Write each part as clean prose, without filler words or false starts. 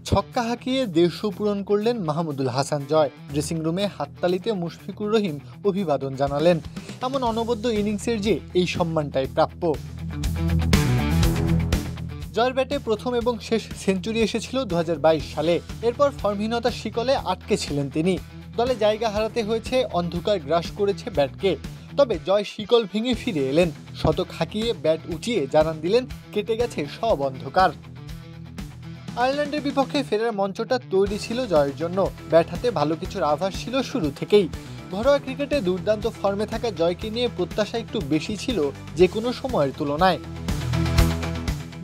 ছক্কা হাঁকিয়ে ১৫০ পূরণ করলেন মাহমুদুল হাসান জয়। ড্রেসিং রুমে হাততালিতে মুশফিকুর রহিম অভিবাদন জানালেন। এমন অনবদ্য ইনিংসের যে এই সম্মানটাই প্রাপ্য। জয়ের ব্যাটে প্রথম এবং শেষ সেঞ্চুরি এসেছিল ২০২২ সালে। এরপর ফর্মহীনতার শিকলে আটকে ছিলেন তিনি। দলে জায়গা হারাতে হয়েছে, অন্ধকার গ্রাস করেছে ব্যাটকে। তবে জয় শিকল ভেঙে ফিরে এলেন। শতক হাঁকিয়ে ব্যাট উঁচিয়ে জানান দিলেন কেটে গেছে সব অন্ধকার। আয়ারল্যান্ডের বিপক্ষে ফেরার মঞ্চটা তৈরি ছিল জয়ের জন্য। ব্যাট হাতে ভালো কিছুর আভাস ছিল শুরু থেকেই। ঘরোয়া ক্রিকেটে দুর্দান্ত ফর্মে থাকা জয়কে নিয়ে প্রত্যাশা একটু বেশি ছিল যে কোনো সময়ের তুলনায়।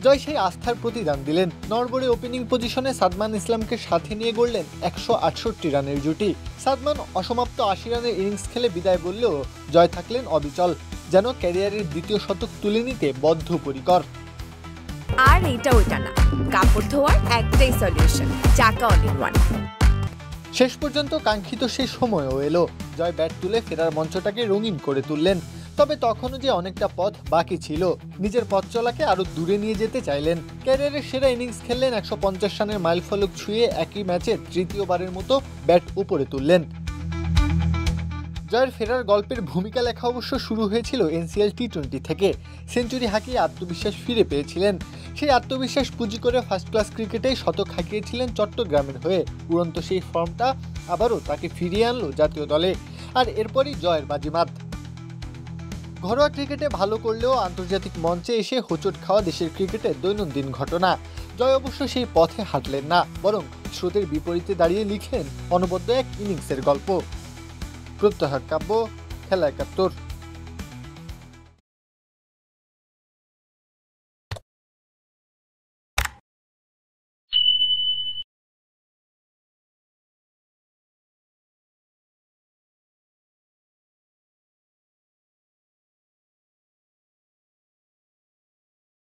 জয় সেই আস্থার প্রতিদান দিলেন। নরবরে ওপেনিং পজিশনে সাদমান ইসলামকে সাথে নিয়ে গড়লেন ১৬৮ রানের জুটি। সাদমান অসমাপ্ত ৮০ রানের ইনিংস খেলে বিদায় বললেও জয় থাকলেন অবিচল, যেন ক্যারিয়ারের দ্বিতীয় শতক তুলে নিতে বদ্ধপরিকর। আর এটা ওইটা না, কাপড় ধোয়ার একটাই সলিউশন, চাকা অল ইন ওয়ান। শেষ পর্যন্ত কাঙ্ক্ষিত সেই সময়ও এলো। জয় ব্যাট তুলে ফেরার মঞ্চটাকে রঙিন করে তুললেন। তবে তখনও যে অনেকটা পথ বাকি ছিল। নিজের পথ চলাকে আরো দূরে নিয়ে যেতে চাইলেন। ক্যারিয়ারের সেরা ইনিংস খেললেন, ১৫০ রানের মাইলফলক ছুঁয়ে একই ম্যাচে তৃতীয়বারের মতো ব্যাট উপরে তুললেন। জয়ের ফেরার গল্পের ভূমিকা লেখা অবশ্য শুরু হয়েছিল NCL T20 থেকে। সেঞ্চুরি হাঁকিয়ে আত্মবিশ্বাস ফিরে পেয়েছিলেন। সেই আত্মবিশ্বাস পুঁজি করে ফার্স্ট ক্লাস ক্রিকেটে শতক হাঁকিয়েছিলেন চট্টগ্রামের হয়ে। উড়ন্ত সেই ফর্মটা আবারও তাকে ফিরিয়ে আনলো জাতীয় দলে। আর এরপরই জয়ের বাজিমাত। ঘরোয়া ক্রিকেটে ভালো করলেও আন্তর্জাতিক মঞ্চে এসে হোঁচট খাওয়া দেশের ক্রিকেটের দৈনন্দিন ঘটনা। জয় অবশ্য সেই পথে হাঁটলেন না, বরং স্রোতের বিপরীতে দাঁড়িয়ে লিখলেন অনবদ্য এক ইনিংসের গল্প। প্রত্যহ কাব্য, খেলা ৭১।